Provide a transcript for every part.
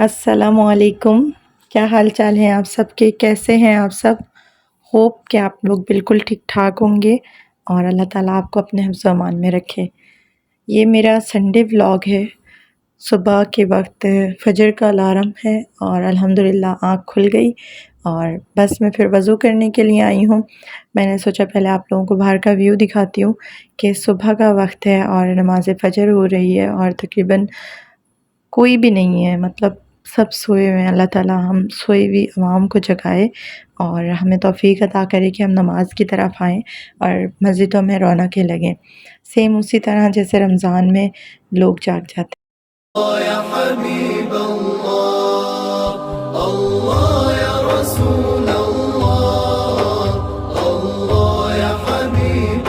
अस्सलामुअलैकुम। क्या हाल चाल है आप सबके, कैसे हैं आप सब? होप कि आप लोग बिल्कुल ठीक ठाक होंगे और अल्लाह ताला आपको अपने हिफ्ज़ व अमान में रखे। ये मेरा संडे व्लॉग है। सुबह के वक्त फजर का अलार्म है और अल्हम्दुलिल्लाह आँख खुल गई और बस मैं फिर वज़ू करने के लिए आई हूँ। मैंने सोचा पहले आप लोगों को बाहर का व्यू दिखाती हूँ कि सुबह का वक्त है और नमाज़ फ़जर हो रही है और तकरीबन कोई भी नहीं है, मतलब सब सोए हुए हैं। अल्लाह ताला हम सोई हुई आवाम को जगाए और हमें तौफ़ीक अता करे कि हम नमाज़ की तरफ आएँ और मस्जिदों में रौनकें लगें। सेम उसी तरह जैसे रमज़ान में लोग जाग जाते या हबीब अल्लाह या रसूल अल्लाह या हबीब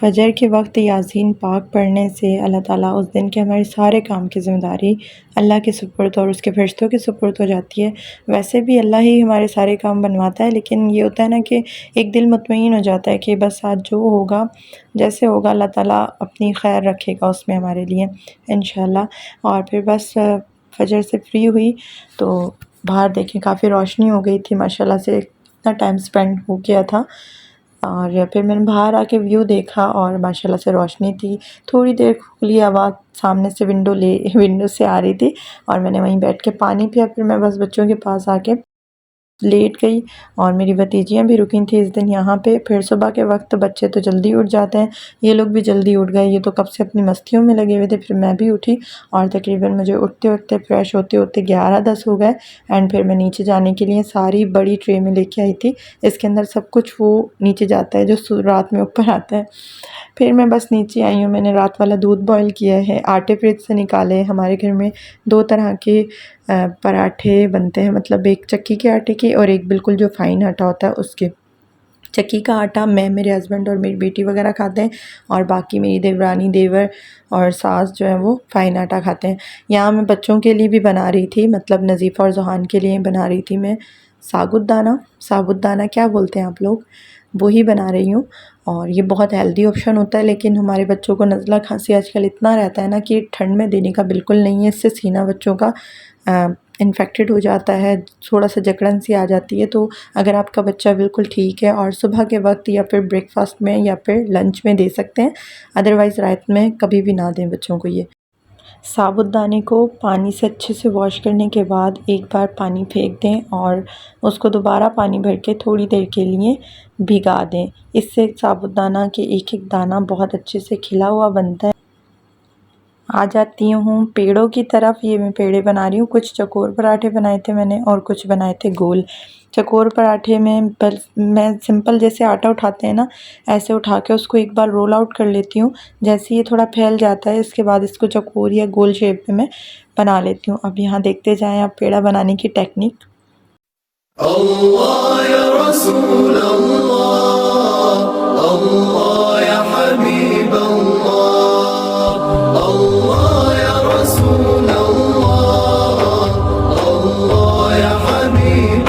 फ़जर के वक्त यासीन पाक पढ़ने से अल्लाह ताला उस दिन के हमारे सारे काम की ज़िम्मेदारी अल्लाह के सुपुर्द और उसके फ़रिश्तों के सुपुर्द हो जाती है। वैसे भी अल्लाह ही हमारे सारे काम बनवाता है, लेकिन ये होता है ना कि एक दिल मुतमईन हो जाता है कि बस आज जो होगा, जैसे होगा अल्लाह ताला अपनी खैर रखेगा उसमें हमारे लिए इंशाअल्लाह। और फिर बस फ़जर से फ्री हुई तो बाहर देखें काफ़ी रोशनी हो गई थी माशाल्लाह से, इतना टाइम स्पेंड हो गया था। और फिर मैंने बाहर आके व्यू देखा और माशाल्लाह से रोशनी थी। थोड़ी देर खुली हवा सामने से विंडो से आ रही थी और मैंने वहीं बैठ के पानी पिया। फिर मैं बस बच्चों के पास आके लेट गई और मेरी भतीजियाँ भी रुकी थी इस दिन यहाँ पे। फिर सुबह के वक्त बच्चे तो जल्दी उठ जाते हैं, ये लोग भी जल्दी उठ गए। ये तो कब से अपनी मस्तियों में लगे हुए थे। फिर मैं भी उठी और तकरीबन मुझे उठते उठते फ्रेश होते होते 11-10 हो गए। एंड फिर मैं नीचे जाने के लिए सारी बड़ी ट्रे में लेके आई थी। इसके अंदर सब कुछ वो नीचे जाता है जो रात में ऊपर आता है। फिर मैं बस नीचे आई हूँ। मैंने रात वाला दूध बॉयल किया है, आटे फ्रिज से निकाले। हमारे घर में 2 तरह के पराठे बनते हैं, मतलब एक चक्की के आटे के और एक बिल्कुल जो फ़ाइन आटा होता है उसके। चक्की का आटा मैं, मेरे हस्बैंड और मेरी बेटी वगैरह खाते हैं और बाकी मेरी देवरानी, देवर और सास जो है वो फ़ाइन आटा खाते हैं। यहाँ मैं बच्चों के लिए भी बना रही थी, मतलब नज़ीफ़ा और ज़ुहान के लिए बना रही थी मैं साबुदाना क्या बोलते हैं आप लोग, वही बना रही हूँ। और ये बहुत हेल्दी ऑप्शन होता है, लेकिन हमारे बच्चों को नज़ला खांसी आजकल इतना रहता है ना कि ठंड में देने का बिल्कुल नहीं है। इससे सीना बच्चों का इन्फेक्टेड हो जाता है, थोड़ा सा जकड़न सी आ जाती है। तो अगर आपका बच्चा बिल्कुल ठीक है और सुबह के वक्त या फिर ब्रेकफास्ट में या फिर लंच में दे सकते हैं, अदरवाइज़ रात में कभी भी ना दें बच्चों को। ये साबुदाने को पानी से अच्छे से वॉश करने के बाद एक बार पानी फेंक दें और उसको दोबारा पानी भर के थोड़ी देर के लिए भिगा दें। इससे साबुदाना के एक एक दाना बहुत अच्छे से खिला हुआ बनता है। आ जाती हूँ पेड़ों की तरफ। ये मैं पेड़े बना रही हूँ। कुछ चकोर पराठे बनाए थे मैंने और कुछ बनाए थे गोल। चकोर पराठे में मैं सिंपल जैसे आटा उठाते हैं ना, ऐसे उठा के उसको एक बार रोल आउट कर लेती हूँ। जैसे ये थोड़ा फैल जाता है, इसके बाद इसको चकोर या गोल शेप में मैं बना लेती हूँ। अब यहाँ देखते जाएँ आप पेड़ा बनाने की टेक्निक। अल्लाह या रसूल अल्लाह अल्लाह या हबीब अल्लाह या रसूल अल्लाह अल्लाह या हबीब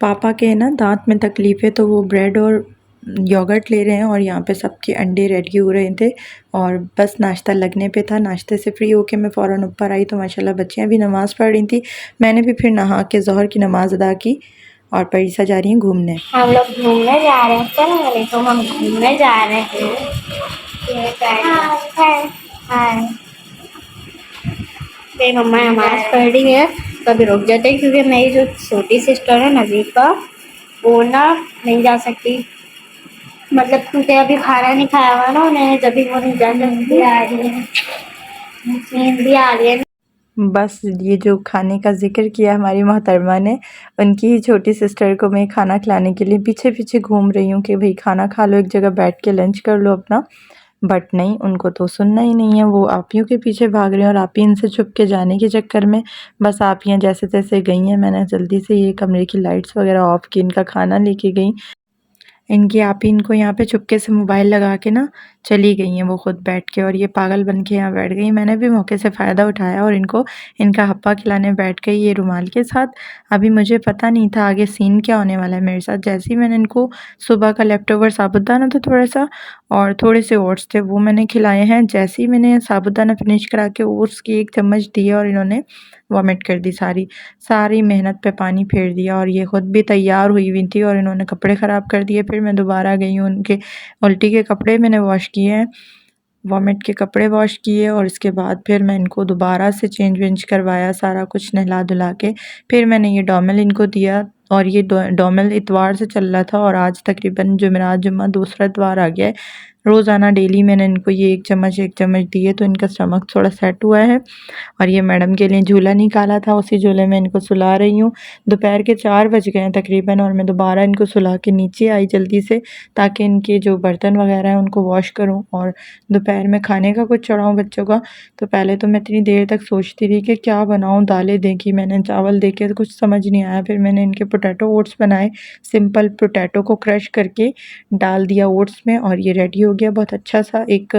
पापा के ना दांत में तकलीफ़ है तो वो ब्रेड और योगर्ट ले रहे हैं और यहाँ पे सबके अंडे रेडी हो रहे थे और बस नाश्ता लगने पे था। नाश्ते से फ्री होके मैं फ़ौरन ऊपर आई तो माशाल्लाह बच्चियाँ भी नमाज़ पढ़ रही थी। मैंने भी फिर नहा के ज़ोहर की नमाज़ अदा की और परीसा जा रही हैं घूमने। हम लोग घूमने जा रहे हैं। चलो वालेकुम, हम घूमने जा रहे हैं। हाय, मेरी मम्मा नमाज पढ़ रही है तो अभी रुक जाते हैं क्योंकि मेरी जो छोटी सिस्टर है नज़ीफ़ा वो ना नहीं जा सकती, मतलब क्योंकि अभी खाना नहीं खाया हुआ ना उन्हें, जब भी वो नहीं जा सकती। आ रही है, नींद भी आ रही है। बस ये जो खाने का ज़िक्र किया हमारी मोहतरमा ने, उनकी ही छोटी सिस्टर को मैं खाना खिलाने के लिए पीछे पीछे घूम रही हूँ कि भाई खाना खा लो, एक जगह बैठ के लंच कर लो अपना। बट नहीं, उनको तो सुनना ही नहीं है, वो आपियों के पीछे भाग रहे हैं और आपी इनसे छुप के जाने के चक्कर में बस आपियाँ जैसे तैसे गई हैं। मैंने जल्दी से ये कमरे की लाइट्स वगैरह ऑफ़ की, इनका खाना लेके गई। इनकी आपी इनको यहाँ पे चुपके से मोबाइल लगा के ना चली गई हैं वो खुद बैठ के, और ये पागल बन के यहाँ बैठ गई। मैंने भी मौके से फ़ायदा उठाया और इनको इनका हप्पा खिलाने बैठ गई, ये रुमाल के साथ। अभी मुझे पता नहीं था आगे सीन क्या होने वाला है मेरे साथ। जैसे ही मैंने इनको सुबह का लेफ्ट ओवर साबूदाना था थोड़ा सा और थोड़े से ओट्स थे वो मैंने खिलाए हैं। जैसे ही मैंने साबूदाना फिनिश करा के ओट्स की 1 चम्मच दी और इन्होंने वॉमिट कर दी सारी मेहनत पे पानी फेर दिया। और ये ख़ुद भी तैयार हुई हुई थी और इन्होंने कपड़े ख़राब कर दिए। फिर मैं दोबारा गई हूँ, उनके उल्टी के कपड़े मैंने वॉश किए हैं, वॉमिट के कपड़े वॉश किए और इसके बाद फिर मैं इनको दोबारा से चेंज वेंज करवाया, सारा कुछ नहला धुला के फिर मैंने ये डोमेल इनको दिया। और ये डोमेल इतवार से चल रहा था और आज तकरीबन जुमेरात जुम्मा दूसरा इतवार आ गया है। रोज़ाना डेली मैंने इनको ये 1 चम्मच दिए तो इनका स्टमक थोड़ा सेट हुआ है। और ये मैडम के लिए झूला निकाला था, उसी झूले में इनको सुला रही हूँ। दोपहर के 4 बज गए हैं तकरीबन और मैं दोबारा इनको सुला के नीचे आई जल्दी से, ताकि इनके जो बर्तन वगैरह हैं उनको वॉश करूँ और दोपहर में खाने का कुछ चढ़ाऊँ बच्चों का। तो पहले तो मैं इतनी देर तक सोचती रही कि क्या बनाऊँ, दालें देखी मैंने, चावल देखे तो कुछ समझ नहीं आया। फिर मैंने इनके पोटैटो ओट्स बनाए, सिंपल पोटैटो को क्रश करके डाल दिया ओट्स में और ये रेडी हो गया बहुत अच्छा सा एक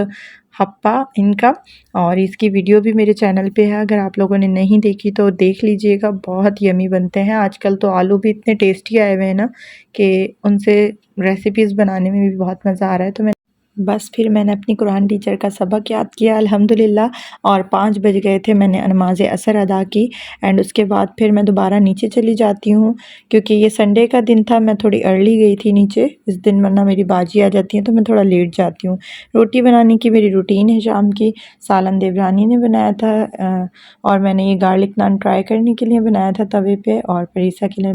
हप्पा इनका। और इसकी वीडियो भी मेरे चैनल पे है, अगर आप लोगों ने नहीं देखी तो देख लीजिएगा, बहुत यमी बनते हैं। आजकल तो आलू भी इतने टेस्टी आए हुए हैं ना कि उनसे रेसिपीज़ बनाने में भी बहुत मज़ा आ रहा है। तो मैं बस फिर मैंने अपनी कुरान टीचर का सबक याद किया अल्हम्दुलिल्लाह और 5 बज गए थे, मैंने नमाज़ असर अदा की एंड उसके बाद फिर मैं दोबारा नीचे चली जाती हूँ क्योंकि ये संडे का दिन था। मैं थोड़ी अर्ली गई थी नीचे इस दिन, वरना मेरी बाजी आ जाती है तो मैं थोड़ा लेट जाती हूँ। रोटी बनाने की मेरी रूटीन है शाम की। सालन देवरानी ने बनाया था और मैंने ये गार्लिक नान ट्राई करने के लिए बनाया था तवे पे, और परीसा के लिए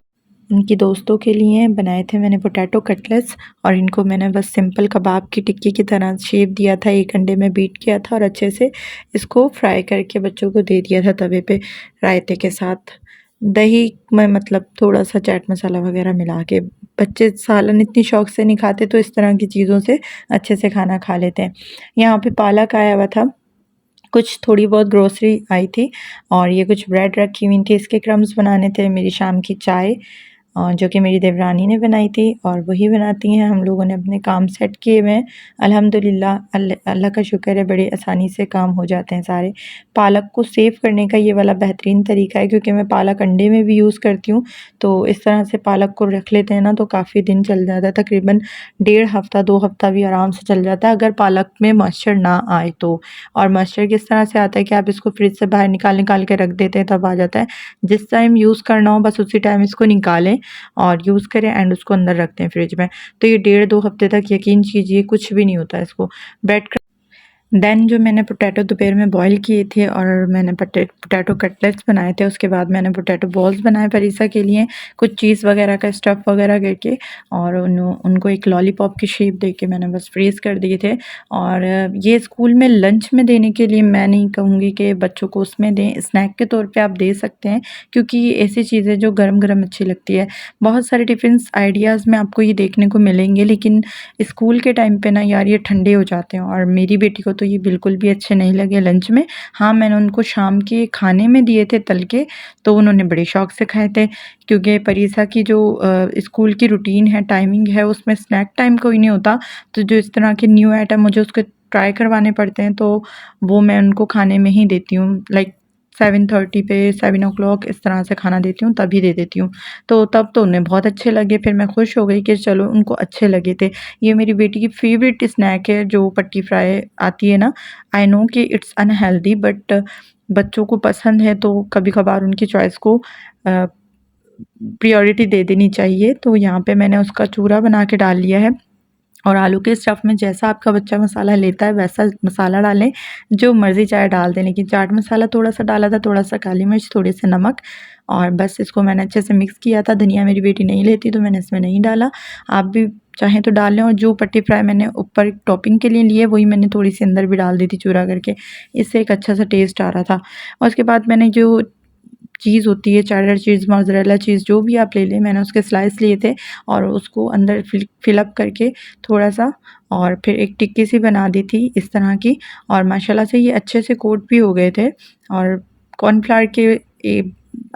उनकी दोस्तों के लिए बनाए थे मैंने पोटैटो कटलेट्स। और इनको मैंने बस सिंपल कबाब की टिक्की की तरह शेप दिया था, 1 अंडे में बीट किया था और अच्छे से इसको फ्राई करके बच्चों को दे दिया था तवे पे रायते के साथ, दही में मतलब थोड़ा सा चाट मसाला वगैरह मिला के। बच्चे सालन इतनी शौक से नहीं खाते तो इस तरह की चीज़ों से अच्छे से खाना खा लेते हैं। यहाँ पे पालक आया हुआ था, कुछ थोड़ी बहुत ग्रोसरी आई थी और ये कुछ ब्रेड रखी हुई थी, इसके क्रम्स बनाने थे। मेरी शाम की चाय जो कि मेरी देवरानी ने बनाई थी और वही बनाती हैं। हम लोगों ने अपने काम सेट किए हुए हैं अल्हम्दुलिल्लाह, अल्लाह का शुक्र है, बड़ी आसानी से काम हो जाते हैं सारे। पालक को सेव करने का ये वाला बेहतरीन तरीका है क्योंकि मैं पालक अंडे में भी यूज़ करती हूँ, तो इस तरह से पालक को रख लेते हैं ना तो काफ़ी दिन चल जाता है, तकरीबन 1.5 हफ़्ता 2 हफ़्ता भी आराम से चल जाता है अगर पालक में मॉइस्चर ना आए तो। और मॉइस्चर किस तरह से आता है कि आप इसको फ्रिज से बाहर निकाल के रख देते हैं तब आ जाता है। जिस टाइम यूज़ करना हो बस उसी टाइम इसको निकालें और यूज़ करें एंड उसको अंदर रखते हैं फ्रिज में, तो ये 1.5-2 हफ़्ते तक यकीन कीजिए कुछ भी नहीं होता है इसको। ब्रेड देन जो मैंने पोटैटो दोपहर में बॉईल किए थे और मैंने पोटैटो कटलेट्स बनाए थे, उसके बाद मैंने पोटैटो बॉल्स बनाए परीसा के लिए, कुछ चीज़ वगैरह का स्टफ़ वगैरह करके और उनको एक लॉलीपॉप की शेप देके मैंने बस फ्रीज़ कर दिए थे। और ये स्कूल में लंच में देने के लिए मैं नहीं कहूँगी कि बच्चों को उसमें दें, स्नैक के तौर पे आप दे सकते हैं क्योंकि ये ऐसी चीज़ें जो गरम अच्छी लगती है। बहुत सारे टिफ़िन्स आइडियाज़ में आपको ये देखने को मिलेंगे लेकिन स्कूल के टाइम पे ना यार ये ठंडे हो जाते हैं और मेरी बेटी को तो ये बिल्कुल भी अच्छे नहीं लगे लंच में। हाँ, मैंने उनको शाम के खाने में दिए थे तल के, तो उन्होंने बड़े शौक से खाए थे क्योंकि परीसा की जो स्कूल की रूटीन है, टाइमिंग है, उसमें स्नैक टाइम कोई नहीं होता, तो जो इस तरह के न्यू आइटम मुझे उसके ट्राई करवाने पड़ते हैं तो वो मैं उनको खाने में ही देती हूँ। लाइक 7:30 पे 7 o'clock इस तरह से खाना देती हूँ, तभी दे देती हूँ। तो तब तो उन्हें बहुत अच्छे लगे, फिर मैं खुश हो गई कि चलो उनको अच्छे लगे थे। ये मेरी बेटी की फ़ेवरेट स्नैक है जो पट्टी फ्राई आती है ना। आई नो कि इट्स अनहेल्दी बट बच्चों को पसंद है तो कभी-कभार उनकी चॉइस को प्रायोरिटी दे देनी चाहिए। तो यहाँ पे मैंने उसका चूरा बना के डाल लिया है और आलू के स्टफ़ में जैसा आपका बच्चा मसाला लेता है वैसा मसाला डालें, जो मर्ज़ी चाहे डाल दें। लेकिन चाट मसाला थोड़ा-सा डाला था, थोड़ा-सा काली मिर्च, थोड़े से नमक और बस इसको मैंने अच्छे से मिक्स किया था। धनिया मेरी बेटी नहीं लेती तो मैंने इसमें नहीं डाला। आप भी चाहें तो डाल लें और जो पट्टी फ्राई मैंने ऊपर टॉपिंग के लिए ली है वही मैंने थोड़ी-सी अंदर भी डाल दी थी चूरा करके। इससे एक अच्छा-सा टेस्ट आ रहा था। और उसके बाद मैंने जो चीज़ होती है, चेडर चीज़, मोज़रेला चीज़, जो भी आप ले लें, मैंने उसके स्लाइस लिए थे और उसको अंदर फिल अप करके थोड़ा-सा और फिर एक टिक्की सी बना दी थी इस तरह की और माशाल्लाह से ये अच्छे से कोट भी हो गए थे और कॉर्नफ्लावर के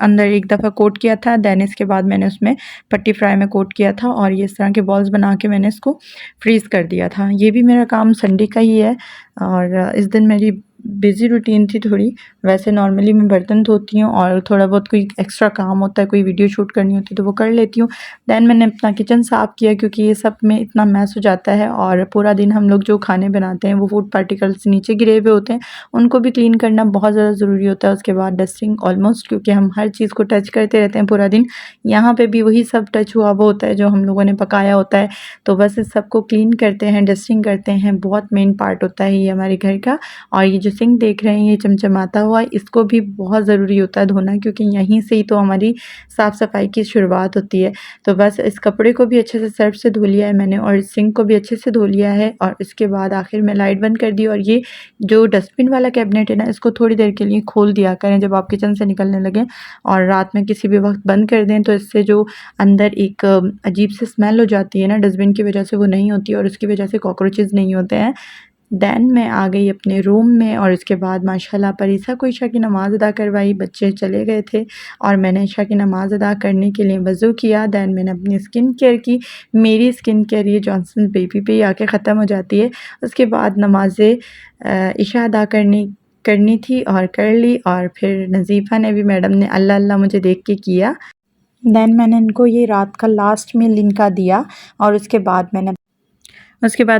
अंदर एक दफ़ा कोट किया था, देन इसके बाद मैंने उसमें पट्टी फ्राई में कोट किया था और ये इस तरह के बॉल्स बना के मैंने इसको फ्रीज़ कर दिया था। ये भी मेरा काम संडे का ही है और इस दिन मेरी बिज़ी रूटीन थी थोड़ी। वैसे नॉर्मली मैं बर्तन धोती हूँ और थोड़ा बहुत कोई एक्स्ट्रा काम होता है, कोई वीडियो शूट करनी होती है तो वो कर लेती हूँ। देन मैंने अपना किचन साफ़ किया क्योंकि ये सब में इतना मैस हो जाता है और पूरा दिन हम लोग जो खाने बनाते हैं वो फूड पार्टिकल्स नीचे गिरे हुए होते हैं, उनको भी क्लीन करना बहुत ज़्यादा ज़रूरी होता है। उसके बाद डस्टिंग ऑलमोस्ट, क्योंकि हम हर चीज़ को टच करते रहते हैं पूरा दिन, यहाँ पे भी वही सब टच हुआ वो होता है जो हम लोगों ने पकाया होता है। तो बस इस सब को क्लीन करते हैं, डस्टिंग करते हैं, बहुत मेन पार्ट होता है ये हमारे घर का। और ये जो सिंक देख रहे हैं ये चमचमाता हुआ, इसको भी बहुत ज़रूरी होता है धोना क्योंकि यहीं से ही तो हमारी साफ़ सफाई की शुरुआत होती है। तो बस इस कपड़े को भी अच्छे से सर्फ से धो लिया है मैंने और इस सिंक को भी अच्छे से धो लिया है और इसके बाद आखिर में लाइट बंद कर दी। और ये जो डस्टबिन वाला कैबिनेट है ना, इसको थोड़ी देर के लिए खोल दिया करें जब आप किचन से निकलने लगें और रात में किसी भी वक्त बंद कर दें, तो इससे जो अंदर एक अजीब सी स्मेल हो जाती है ना डस्टबिन की वजह से, वो नहीं होती और उसकी वजह से कॉकरोचेज़ नहीं होते हैं। देन मैं आ गई अपने रूम में और उसके बाद माशाल्लाह पर ईसा को ईशा की नमाज़ अदा करवाई। बच्चे चले गए थे और मैंने ईशा की नमाज़ अदा करने के लिए वज़ू किया। देन मैंने अपनी स्किन केयर की। मेरी स्किन केयर ये जॉनसन बेबी पे ही आके ख़त्म हो जाती है। उसके बाद नमाज़ ईशा अदा करनी थी और कर ली और फिर नज़ीफ़ा ने भी, मैडम ने अल्लाह अल्लाह मुझे देख के किया। देन मैंने इनको ये रात का लास्ट मील इनका दिया और उसके बाद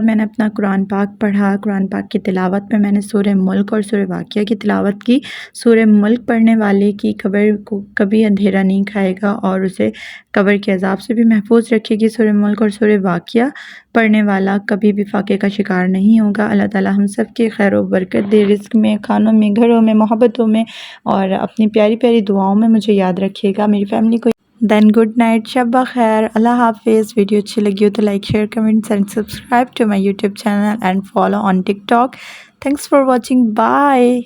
मैंने अपना कुरान पाक पढ़ा। कुरान पाक की तिलावत में मैंने सूरह मुल्क और सूरह वाक़िया की तिलावत की। सूरह मुल्क पढ़ने वाले की कब्र को कभी अंधेरा नहीं खाएगा और उसे कब्र के अज़ाब से भी महफूज रखेगी। सूरह मुल्क और सूरह वाक़िया पढ़ने वाला कभी भी फाके का शिकार नहीं होगा। अल्लाह ताला हम सब के खैर व बरकत दे, रिज़्क़ में, खानों में, घरों में, मोहब्बतों में और अपनी प्यारी प्यारी दुआओं में मुझे याद रखिएगा, मेरी फैमिली को। देन गुड नाइट, शब खैर, अल्लाह हाफिज़। वीडियो अच्छी लगी हो तो like, share, comments and subscribe to my YouTube channel and follow on TikTok. Thanks for watching, bye.